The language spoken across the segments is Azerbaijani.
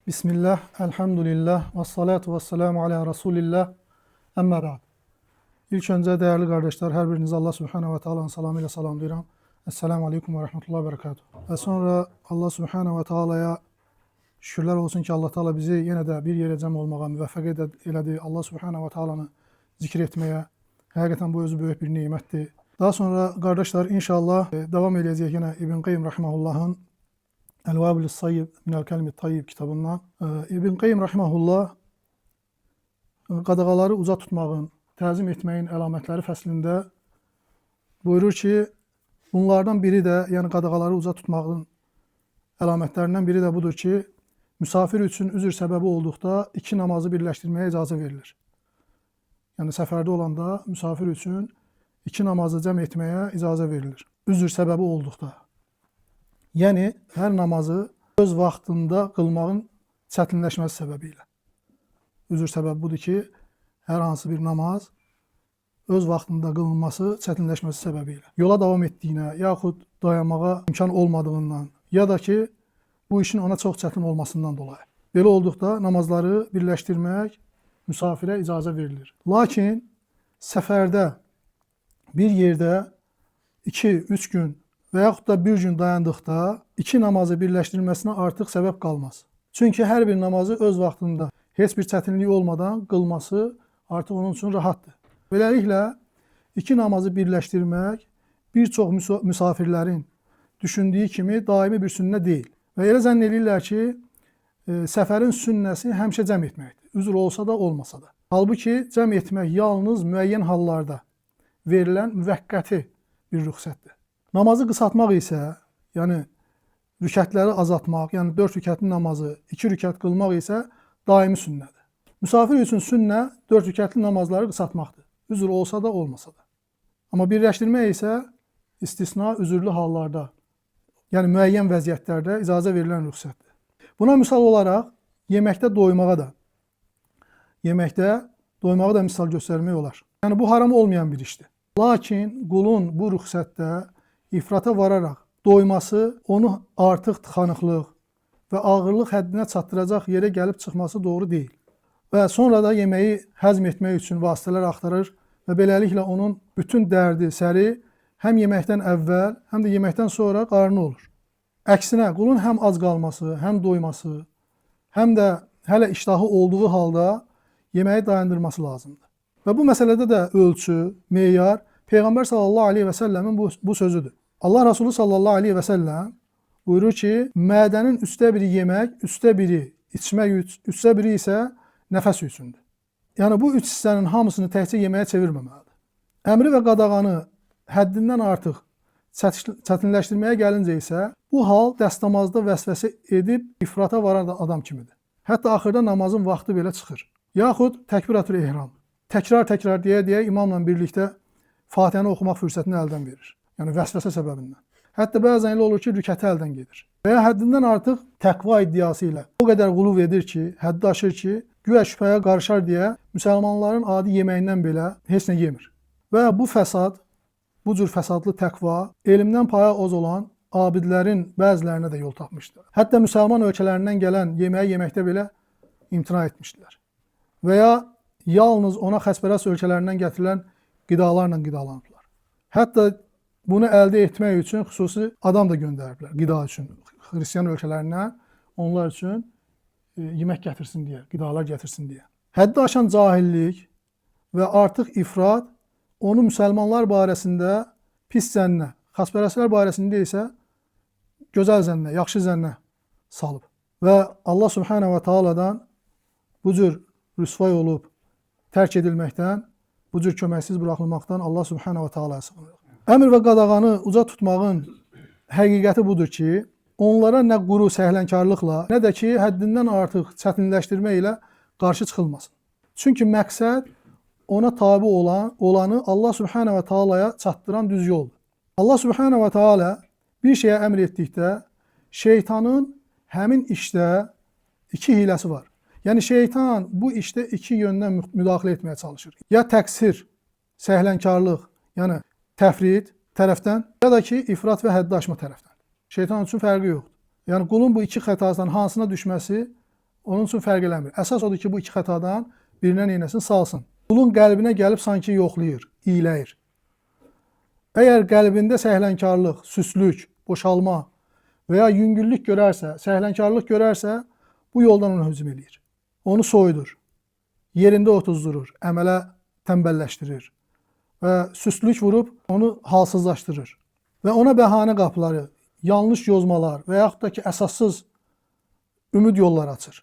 Bismillah, elhamdülillah, ve salatu ve selamu ala Resulillah, əmmə ba'd. İlk öncə dəyərli qardaşlar, hər birinizi Allah Subhanahu ve Taala'nın salamı ilə salamlayıram. Esselamu Aleyküm ve Rahmetullahi ve Berekatuhu. Və sonra Allah Subhanahu ve Taala'ya şükürlər olsun ki, Allah Taala bizi yenə də bir yerə cəm olmağa müvəffəq elədi. Allah Subhanahu ve Taala'nı zikr etməyə. Həqiqətən bu özü böyük bir nemətdir. Daha sonra qardaşlar inşallah devam edəcəyik yenə İbn Qayyim rahimehullah'ın El-Vabil-i Sayyib minel Kelimi Tayyib kitabından. İbn Qayyim rahimehullah qadağaları uca tutmağın, təzim etməyin əlamətləri fəslində buyurur ki, bunlardan biri də, yəni qadağaları uca tutmağın əlamətlərindən biri də budur ki, müsafir üçün üzr səbəbi olduqda iki namazı birləşdirməyə icazə verilir. Yəni səfərdə olanda müsafir üçün iki namazı cəm etməyə icazə verilir. Üzr səbəbi olduqda. Yəni, hər namazı öz vaxtında qılmağın çətinləşməsi səbəbilə. Üzr səbəbi budur ki, hər hansı bir namaz öz vaxtında qılınması çətinləşməsi səbəbilə. Yola davam etdiyinə, yaxud dayanmağa imkan olmadığından, ya da ki, bu işin ona çox çətin olmasından dolayı. Belə olduqda namazları birləşdirmək müsafirə icazə verilir. Lakin səfərdə bir yerdə 2-3 gün və yaxud da bir gün dayandıqda iki namazı birləşdirilməsinə artıq səbəb qalmaz. Çünki hər bir namazı öz vaxtında heç bir çətinlik olmadan qılması artıq onun üçün rahatdır. Beləliklə, iki namazı birləşdirmək bir çox müsafirlərin düşündüyü kimi daimi bir sünnə deyil. Və elə zənn edirlər ki, səfərin sünnəsi həmişə cəm etməkdir. Üzr olsa da, olmasa da. Halbuki cəm etmək yalnız müəyyən hallarda verilən müvəqqəti bir rüxsətdir. Namazı qısaltmaq isə, yəni rükətləri azaltmaq, yəni 4 rükətli namazı 2 rükət qılmaq isə daimi sünnədir. Müsafir üçün sünnə 4 rükətli namazları qısaltmaqdır. Üzr olsa da, olmasa da. Amma birləşdirmək isə istisna üzürlü hallarda, yəni müəyyən vəziyyətlərdə icazə verilən rüxsətdir. Buna misal olaraq yeməkdə doymağa da misal göstərmək olar. Yəni bu haram olmayan bir işdir. Lakin qulun bu rüxsətdə ifrata vararaq doyması onu artıq tıxanıqlıq və ağırlıq həddinə çatdıracaq yerə gəlib çıxması doğru deyil. Və sonra da yeməyi həzm etmək üçün vasitələr axtarır və beləliklə onun bütün dərdi, səri həm yeməkdən əvvəl, həm də yeməkdən sonra qarnı olur. Əksinə, qulun həm ac qalması, həm doyması, həm də hələ iştahı olduğu halda yeməyi dayandırması lazımdır. Və bu məsələdə də ölçü, meyar Peyğəmbər sallallahu aleyhi və səlləmin bu sözüdür. Allah Resulü sallallahu aleyhi və səlləm buyurur ki, mədənin üstə biri yemək, üstə biri içmək, üstə biri isə nəfəs üçündür. Yəni bu üç hissənin hamısını təkcə yeməyə çevirməməlidir. Əmri və qadağanı həddindən artıq çətinləşdirməyə gəlincə isə bu hal dəstəmazda vəsvəsə edib ifrata varan adam kimidir. Hətta axırda namazın vaxtı belə çıxır. Yaxud təkbiratul ehram. Təkrar deyə imamla birlikdə Fatihəni oxumaq fürsətini əldən verir. Yəni vəsvəsə səbəbindən. Hətta bəzən elə olur ki, rükəti əldən gedir. Və ya həddindən artıq təqva iddiası ilə o qədər quluv edir ki, həddi aşır ki, güya şübhəyə qarışar deyə müsəlmanların adi yeməyindən belə heç nə yemir. Və bu fəsad, bu cür fəsadlı təqva elmdən paya oz olan abidlərin bəzilərinə də yol tapmışdır. Hətta müsəlman ölkələrindən gələn yeməyi yeməkdə belə imtina etmişdilər. Və ya yalnız ona xəsbərast ölkələrindən gətirilən qidalarla qidalanırlar. Hətta bunu əldə etmək üçün xüsusi adam da göndəriblər qida üçün. Xristiyan ölkələrindən onlar üçün yemək gətirsin deyə, qidalar gətirsin deyə. Həddi aşan cahillik və artıq ifrat onu müsəlmanlar barəsində pis zənnə, xaspərəstlər barəsində isə gözəl zənnə, yaxşı zənnə salıb. Və Allah Subhanahu ve Taala'dan bu cür rüsvay olub tərk edilməkdən, bu cür köməksiz buraxılmaqdan Allah Subhanahu ve Taala'ya sığınırıq. Əmr və qadağanı uca tutmağın həqiqəti budur ki, onlara nə quru səhlənkarlıqla, nə də ki, həddindən artıq çətinləşdirmə ilə qarşı çıxılmasın. Çünki məqsəd ona tabi olanı Allah Subhanahu ve Taala'ya çatdıran düz yoldur. Allah Subhanahu ve Taala bir şeyə əmr etdikdə, şeytanın həmin işdə iki hiləsi var. Yəni şeytan bu işdə iki yöndən müdaxilə etməyə çalışır. Ya təqsir, səhlənkarlıq, yəni təfrid tərəfdən, ya da ki, ifrat və həddi aşma tərəfdən. Şeytan üçün fərqi yoxdur. Yəni qulun bu iki xətasından hansına düşməsi Onun üçün fərq eləmir. Əsas odur ki, bu iki xətadan birinə neynəsin, salsın. Qulun qəlbinə gəlib sanki yoxlayır, iyiləyir. Əgər qəlbində səhlənkarlıq, süslük, boşalma və ya yüngüllük görərsə, səhlənkarlıq görərsə, bu yoldan ona hücum eləyir. Onu soyudur, yerində otuzdurur, əmələ tənbəlləşdirir və süslük vurub onu halsızlaşdırır. Və ona bəhanə qapıları, yanlış yozmalar və yaxud da ki, əsassız ümid yolları açır.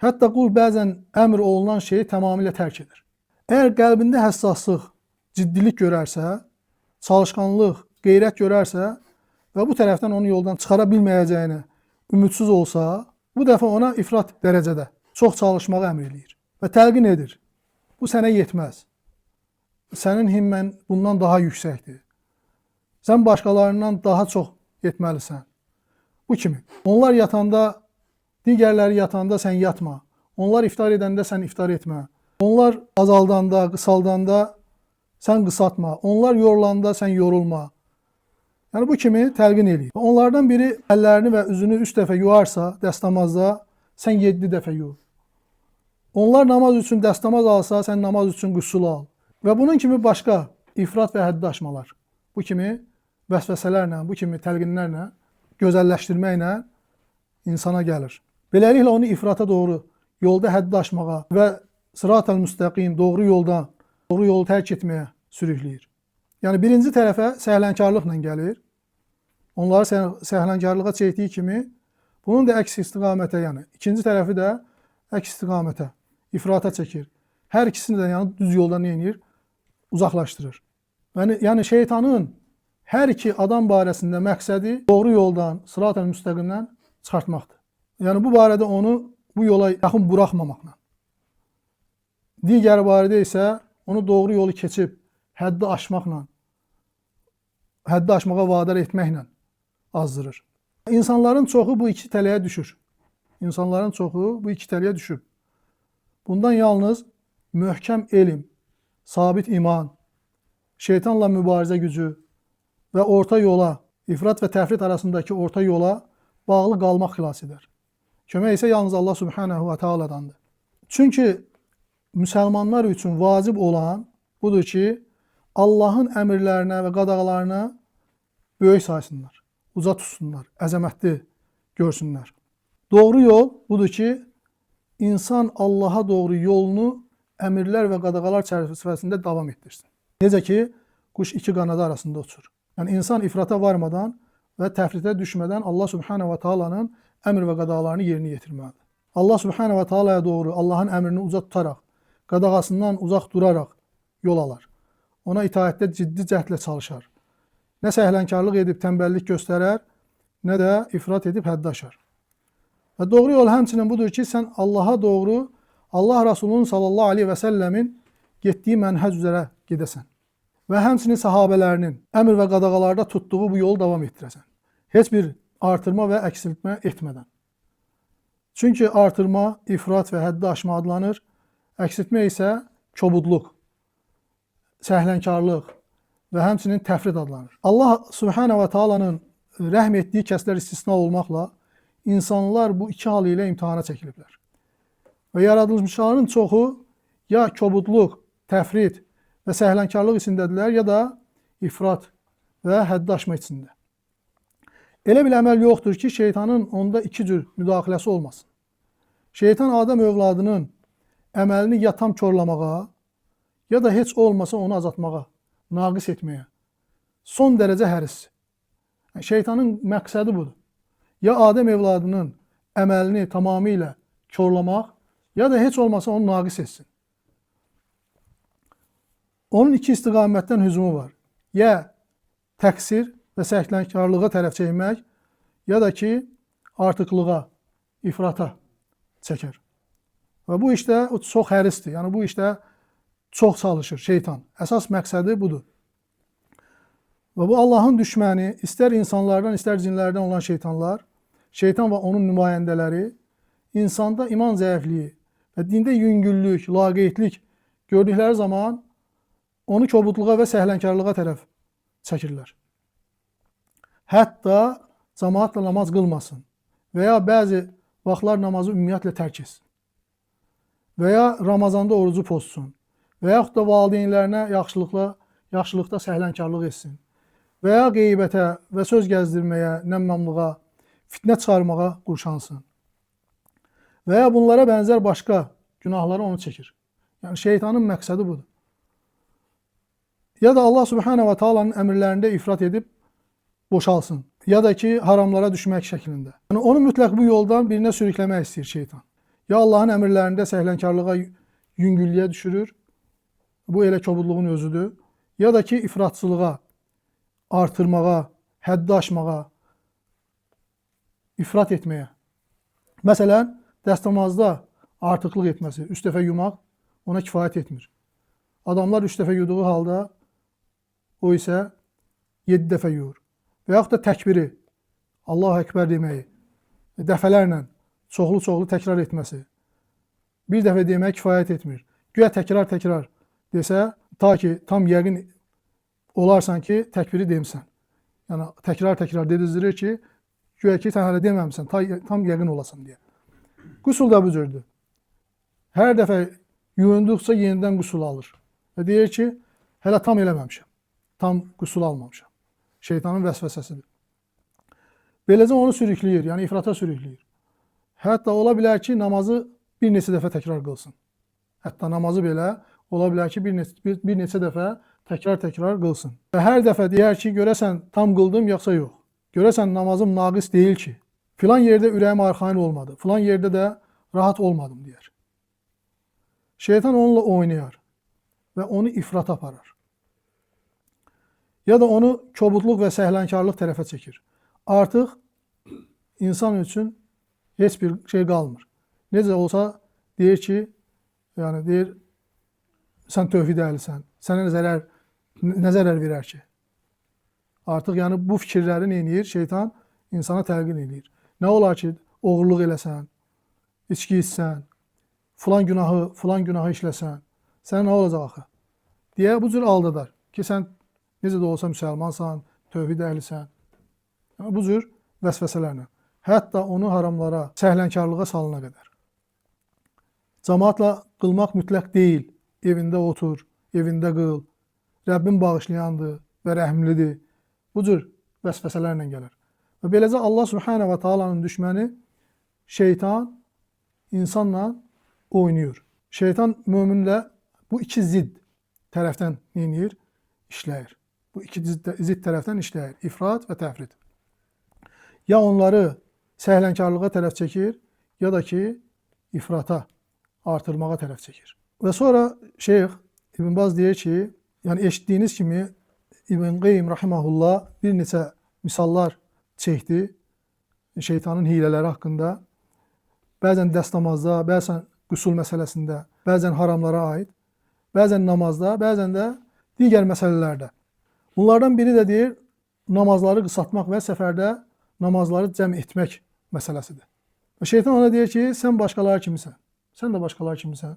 Hətta qul bəzən əmr olunan şeyi tamamilə tərk edir. Əgər qəlbində həssaslıq, ciddilik görərsə, çalışqanlıq, qeyrət görərsə və bu tərəfdən onu yoldan çıxara bilməyəcəyini ümidsiz olsa, bu dəfə ona ifrat dərəcədə çox çalışmağı əmr eləyir və təlqin edir. Bu sənə yetməz. Sənin himmən bundan daha yüksəkdir. Sən başqalarından daha çox etməlisən. Bu kimi. Onlar yatanda, digərləri yatanda sən yatma. Onlar iftar edəndə sən iftar etmə. Onlar azaldanda, qısaldanda sən qısaltma. Onlar yorulanda sən yorulma. Yəni bu kimi təlqin eləyir. Onlardan biri əllərini və üzünü 3 dəfə yuarsa dəstəmazda, sən 7 dəfə yu. Onlar namaz üçün dəstəmaz alsa, sən namaz üçün qüssul al. Və bunun kimi başqa ifrat və həddi aşmalar. Bu kimi vəsvəsələrlə, bu kimi təlqinlərlə, gözəlləşdirməklə insana gəlir. Beləliklə onu ifrata doğru, yolda həddi aşmağa və sırat-ül müstəqim, doğru yoldan, doğru yolu tərk etməyə sürükləyir. Yəni birinci tərəfə səhlənkarlıqla gəlir. Onları səhlənkarlığa çəkdiyi kimi, bunun da əks istiqamətə, yəni ikinci tərəfi də əks istiqamətə, ifrata çəkir. Hər ikisini də yəni düz yoldan neyinir? Uzaqlaşdırır. Yəni şeytanın hər iki adam barəsində məqsədi doğru yoldan, sırat-ül müstəqimdən çıxartmaqdır. Yəni bu barədə onu bu yola yaxın buraxmamaqla. Digər barədə isə onu doğru yolu keçib, həddi aşmaqla, həddi aşmağa vadar etməklə azdırır. İnsanların çoxu bu iki tələyə düşür. İnsanların çoxu bu iki tələyə düşür. Bundan yalnız möhkəm elm, sabit iman, şeytanla mübarizə gücü və orta yola, ifrat və təfrit arasındakı orta yola bağlı qalmaq xilas edər. Kömək isə yalnız Allah Subhanahu və Taala'dandır. Çünki müsəlmanlar üçün vacib olan budur ki, Allahın əmrlərinə və qadağalarına böyük saysınlar, uca tutsunlar, əzəmətli görsünlər. Doğru yol budur ki, insan Allaha doğru yolunu əmrlər və qadağalar çərçivəsində davam etdirsin. Necə ki, quş iki qanadı arasında uçur. Yəni insan ifrata varmadan və təfritə düşmədən Allah Subhanahu və Taala'nın əmr və qadağalarını yerinə yetirməlidir. Allah Subhanahu və Taala'ya doğru Allahın əmrini uca tutaraq, qadağasından uzaq duraraq yol alar. Ona itaətdə ciddi cəhdlə çalışar. Nə səhlənkarlıq edib tənbəllik göstərər, nə də ifrat edib həddi aşar. Və doğru yol həmçinin budur ki, sən Allaha doğru, Allah Rasulunun sallallahu aleyhi və səlləmin getdiyi mənhəc üzərə gedəsən. Və həmçinin sahabələrinin əmr və qadağalarda tutduğu bu yolu davam etdirəsən. Heç bir artırma və əksiltmə etmədən. Çünki artırma, ifrat və həddi aşma adlanır, əksiltmə isə kobudluq, səhlənkarlıq və həmçinin təfrit adlanır. Allah Subhanahu və Taala'nın rəhm etdiyi kəslər istisna olmaqla insanlar bu iki hal ilə imtihana çəkiliblər. Və yaradılmışların çoxu ya kobudluq, təfrit və səhlənkarlıq içindədirlər, ya da ifrat və həddi aşma içində. Elə bir əməl yoxdur ki, şeytanın onda iki cür müdaxiləsi olmasın. Şeytan Adəm övladının əməlini ya tam korlamağa, ya da heç olmasa onu azaltmağa, naqis etməyə son dərəcə hərisdir. Yəni, şeytanın məqsədi budur. Ya Adəm övladının əməlini tamamilə korlamaq, ya da heç olmasa onu naqis etsin. Onun iki istiqamətdən hücumu var. Ya təqsir və səhlənkarlığa tərəf çəkmək, ya da ki, artıqlığa, ifrata çəkər. Və bu işdə o çox hərisdir. Yəni bu işdə çox çalışır şeytan. Əsas məqsədi budur. Və bu Allahın düşməni, istər insanlardan, istər cinlərdən olan şeytanlar, şeytan və onun nümayəndələri insanda iman zəifliyi və dində yüngüllük, laqeydlik gördükləri zaman onu kobudluğa və səhlənkarlığa tərəf çəkirlər. Hətta cəmaatla namaz qılmasın və ya bəzi vaxtlar namazı ümumiyyətlə tərk etsin. Və ya Ramazanda orucu pozsun. Və yaxud da valideynlərinə yaxşılıqda səhlənkarlıq etsin. Və ya qeybətə və söz gəzdirməyə, nəmmamlığa, fitnə çıxarmağa qurşansın. Və ya bunlara bənzər başqa günahları onu çəkir. Yəni şeytanın məqsədi budur. Ya da Allah Subhanahu wa Taala'nın əmrlərində ifrat edib boşalsın. Ya da ki, haramlara düşmək şəklində. Yəni onu mütləq bu yoldan birinə sürükləmək istəyir şeytan. Ya Allahın əmrlərində səhlənkarlığa, yüngüllüyə düşürür. Bu elə kobudluğun özüdür. Ya da ki, ifratçılığa, artırmağa, həddi aşmağa, ifrat etməyə. Məsələn, dəstəmazda artıqlıq etməsi, 3 dəfə yumaq ona kifayət etmir. Adamlar 3 dəfə yuduğu halda o isə 7 dəfə yuyur. Və yaxud da təkbiri, Allahu Ekber deməyi, dəfələrlə, çoxlu təkrar etməsi. Bir dəfə demək kifayət etmir. Güya təkrar desə, ta ki tam yəqin olarsan ki, təkbiri demsən. Yəni təkrar dedizdirir ki, güya ki sən hələ deməmsən, tam yəqin olasan deyə. Qüsul da bu cürdür. Hər dəfə yuyunduqca yenidən qüsul alır. Və deyir ki, hələ tam eləməmişəm, tam qüsul almamışam. Şeytanın vəsvəsəsidir. Beləcə onu sürükləyir, yəni ifrata sürükləyir. Hətta ola bilər ki, namazı bir neçə dəfə təkrar qılsın. Hətta namazı belə ola bilər ki, bir neçə dəfə təkrar qılsın. Və hər dəfə deyər ki, görəsən tam qıldım, yoxsa yox. Görəsən namazım naqis deyil ki, filan yerdə ürəyim arxayın olmadı, filan yerdə də rahat olmadım deyər. Şeytan onunla oynayar və onu ifrata aparar. Ya da onu kobudluq və səhlənkarlıq tərəfə çəkir. Artıq insan üçün heç bir şey qalmır. Necə olsa deyir ki, yəni deyir, sən tövhid əhlisən, sənə nə zərər verər ki? Artıq yəni bu fikirləri neyir? Şeytan insana təlqin edir. Nə olar ki, oğurluq eləsən, içki içsən, filan günahı işləsən, sənə nə olacaq axı? Deyə bu cür aldadar ki, sən necə də olsa müsəlmansan, tövhid əhlisən. Yəni, bu cür vəsvəsələrlə. Hətta onu haramlara, səhlənkarlığa salına qədər. Cəmaatla qılmaq mütləq deyil. Evində otur, evində qıl. Rəbbin bağışlayandır və rəhmlidir. Bu cür vəsvəsələrlə gələr. Və beləcə Allah Subhanahu wa Taala'nın düşməni şeytan insanla oynayır. Şeytan möminlə bu iki zidd tərəfdən neyir? İşləyir. Bu iki zidd tərəfdən işləyir. İfrat və təfrit. Ya onları səhlənkarlığa tərəf çəkir, ya da ki, ifrata, artırmağa tərəf çəkir. Və sonra Şeyx İbn Baz deyir ki, yəni eşitdiyiniz kimi İbn Qeym rahimehullah bir neçə misallar çəkdi şeytanın hilələri haqqında. Bəzən dəstəmazda, bəzən qüsul məsələsində, bəzən haramlara aid, bəzən namazda, bəzən də digər məsələlərdə. Bunlardan biri də deyir, namazları qısaltmaq və səfərdə namazları cəm etmək məsələsidir. Və şeytan ona deyir ki, sən başqaları kimisən, sən də başqaları kimisən.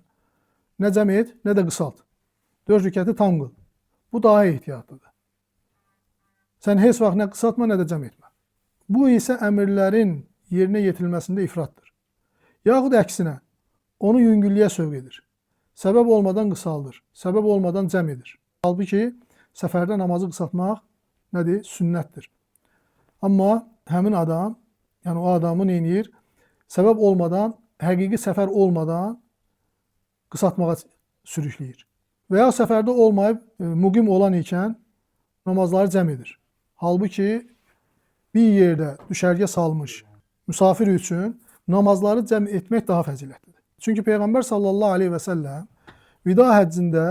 Nə cəm et, nə də qısalt. 4 rükəti tam qıl. Bu daha ehtiyatlıdır. Sən heç vaxt nə qısaltma, nə də cəm etmə. Bu isə əmrlərin yerinə yetirilməsində ifratdır. Yaxud əksinə, onu yüngüllüyə sövq edir. Səbəb olmadan qısaldır, səbəb olmadan cəm edir. Halbuki, səfərdə namazı qısaltmaq nədir? Sünnətdir. Amma həmin adam, yəni o adamı neynir? Səbəb olmadan, həqiqi səfər olmadan qısaltmağa sürükləyir. Və ya səfərdə olmayıb, müqim olan ikən namazları cəm edir. Halbuki, bir yerdə düşərgə salmış müsafir üçün namazları cəm etmək daha fəzilətlidir. Çünki Peyğəmbər sallallahu aleyhi və səlləm vida həccində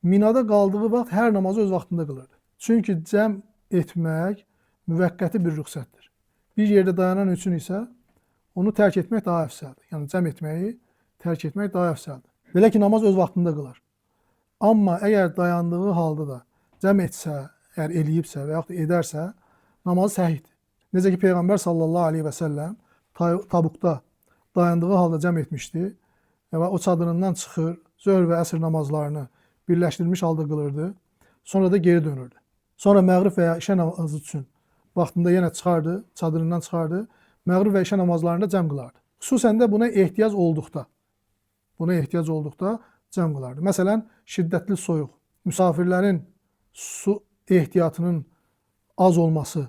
Minada qaldığı vaxt hər namazı öz vaxtında qılırdı. Çünki cəm etmək müvəqqəti bir rüxsətdir. Bir yerdə dayanan üçün isə onu tərk etmək daha əfsəldir. Yəni cəm etməyi tərk etmək daha əfsəldir. Belə ki, namaz öz vaxtında qılar. Amma əgər dayandığı halda da cəm etsə, əgər eləyibsə və yaxud da edərsə, namazı səhihdir. Necə ki, Peyğəmbər sallallahu aleyhi və səlləm Tabukda dayandığı halda cəm etmişdi və o çadırından çıxır, zöhr və əsr namazlarını birləşdirilmiş halda qılırdı, sonra da geri dönürdü. Sonra məğrib və ya işə namazı üçün vaxtında yenə çıxardı, çadırından çıxardı, məğrib və işə namazlarında cəm qılardı. Xüsusən də buna ehtiyac olduqda cəm qılardı. Məsələn, şiddətli soyuq, misafirlərin su ehtiyatının az olması,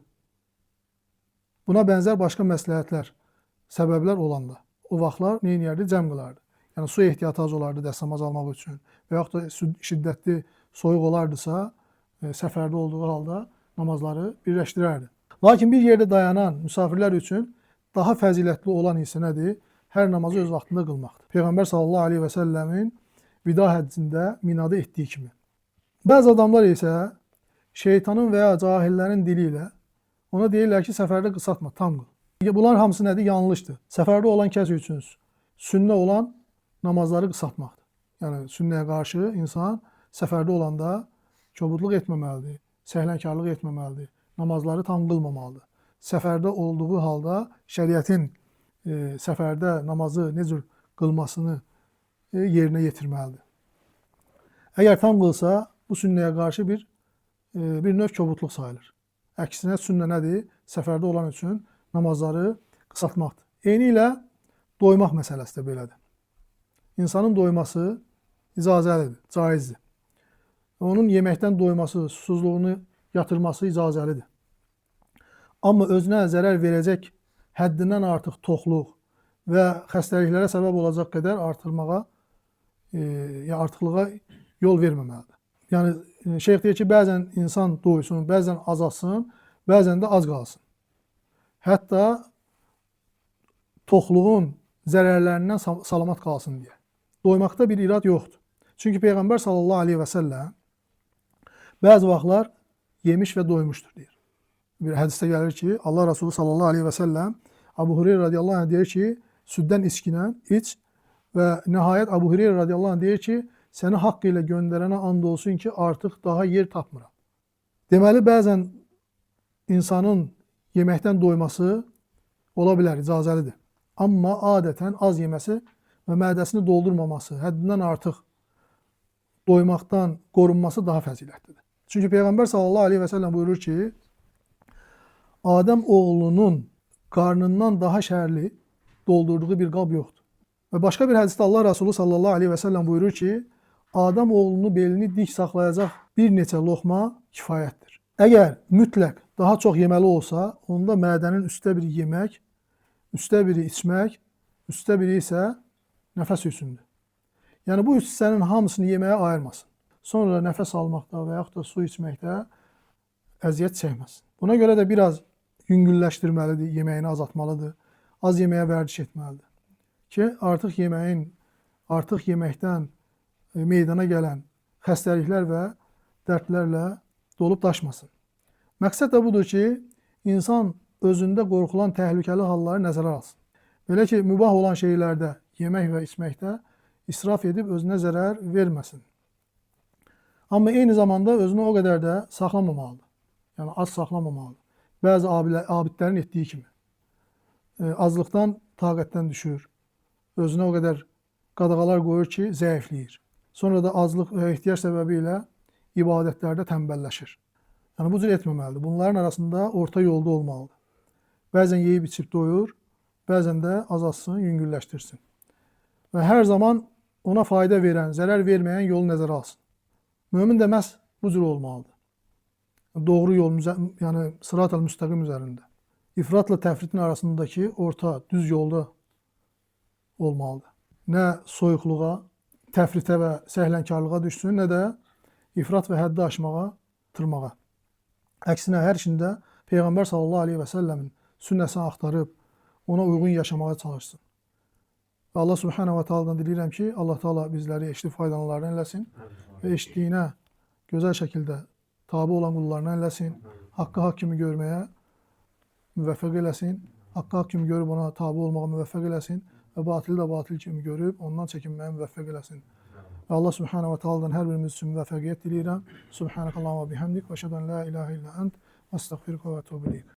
buna bənzər başqa məsləhətlər, səbəblər olanda o vaxtlar nə edərdi? Cəm qılardı. Yəni su ehtiyatı az olardı dəstəmaz almaq üçün və yaxud da şiddətli soyuq olardısa, səfərdə olduğu halda namazları birləşdirərdi. Lakin bir yerdə dayanan misafirlər üçün daha fəzilətli olan isə nədir? Hər namazı öz vaxtında qılmaqdır. Peyğəmbər sallallahu aleyhi və səlləmin vida həccində Minada etdiyi kimi. Bəzi adamlar isə şeytanın və ya cahillərin dili ilə ona deyirlər ki, səfərdə qısaltma, tam qıl. Bunlar hamısı nədir? Yanlışdır. Səfərdə olan kəs üçün sünnə olan namazları qısaltmaqdır. Yəni sünnəyə qarşı insan səfərdə olanda kobudluq etməməlidir, səhlənkarlıq etməməlidir, namazları tam qılmamalıdır. Səfərdə olduğu halda şəriətin səfərdə namazı necə qılmasını yerinə yetirməlidir. Əgər tam qılsa, bu sünnəyə qarşı bir növ kobudluq sayılır. Əksinə sünnə nədir? Səfərdə olan üçün namazları qısaltmaqdır. Eyni ilə doymaq məsələsi də belədir. İnsanın doyması icazəlidir, caizdir. Onun yeməkdən doyması, susuzluğunu yatırması icazəlidir. Amma özünə zərər verəcək həddindən artıq toxluq və xəstəliklərə səbəb olacaq qədər artıqlığa yol verməməlidir. Yəni şeyx deyir ki, bəzən insan doysun, bəzən azalsın, bəzən də az qalsın. Hətta toxluğun zərərlərindən salamat qalsın deyə. Doymaqda bir irad yoxdur. Çünki Peyğəmbər sallallahu aleyhi və səlləm bəzi vaxtlar yemiş və doymuşdur deyir. Bir hədisdə gəlir ki, Allah Resulü sallallahu aleyhi və səlləm Abu Hureyre radiyallahu anh deyir ki, süddən içkinə iç və nəhayət Abu Hureyre radiyallahu anh deyir ki, səni haqq ilə göndərənə and olsun ki, artıq daha yer tapmıram. Deməli, bəzən insanın yeməkdən doyması ola bilər, icazəlidir. Amma adətən az yeməsi və mədəsini doldurmaması, həddindən artıq doymaqdan qorunması daha fəzilətlidir. Çünki Peyğəmbər sallallahu aleyhi və səlləm buyurur ki, Adəm oğlunun qarnından daha şərli doldurduğu bir qab yoxdur. Və başqa bir hədisdə Allah Resulü sallallahu aleyhi və səlləm buyurur ki, Adəm oğlunu belini dik saxlayacaq bir neçə loxma kifayətdir. Əgər mütləq daha çox yeməli olsa, onda mədənin üstə biri yemək, üstə biri içmək, üstə biri isə nəfəs üçündür. Yəni bu üç hissənin hamısını yeməyə ayırmasın. Sonra nəfəs almaqda və yaxud da su içməkdə əziyyət çəkməsin. Buna görə də biraz yüngülləşdirməlidir, yeməyini azaltmalıdır, az yeməyə vərdiş etməlidir. Ki, artıq yeməkdən meydana gələn xəstəliklər və dərdlərlə dolub daşmasın. Məqsəd də budur ki, insan özündə qorxulan təhlükəli halları nəzərə alsın. Belə ki, mübah olan şeylərdə, yemək və içməkdə israf edib özünə zərər verməsin. Amma eyni zamanda özünü o qədər də saxlamamalıdır. Yəni az saxlamamalıdır. Bəzi abidlərin etdiyi kimi. Azlıqdan taqətdən düşür. Özünə o qədər qadağalar qoyur ki, zəifləyir. Sonra da azlıq və ehtiyac səbəbi ilə ibadətlərdə tənbəlləşir. Yəni bu cür etməməlidir. Bunların arasında orta yolda olmalıdır. Bəzən yeyib içib doyur, bəzən də azalsın, yüngülləşdirsin. Və hər zaman ona fayda verən, zərər verməyən yolu nəzərə alsın. Mömin də məhz bu cür olmalıdır. Doğru yol, yəni sırat-ı müstəqim üzərində. İfratla təfritin arasındakı orta, düz yolda olmalıdır. Nə soyuqluğa, təfritə və səhlənkarlığa düşsün, nə də ifrat və həddi aşmağa, tırmağa. Əksinə hər işində Peyğəmbər sallallahu aleyhi və səlləmin sünnəsini axtarıb, ona uyğun yaşamağa çalışsın. Və Allah subhanahu wa ta'aladan diləyirəm ki, Allah Taala bizləri eşitib faydalananlardan eləsin və eşitdiyinə gözəl şəkildə tabi olan qullarına eləsin, haqqı haqq kimi görməyə müvəffəq eləsin, haqqı haqq kimi görüb ona tabi olmağa müvəffəq eləsin və batili də batil kimi görüb ondan çəkinməyə müvəffəq eləsin. Və Allah subhanahu wa ta'aladan hər birimiz üçün müvəffəqiyyət diləyirəm. Subhanakallahumma bihamdik və əşhədu en la ilahe illa ent və estəğfiruke və etûbü ileyk.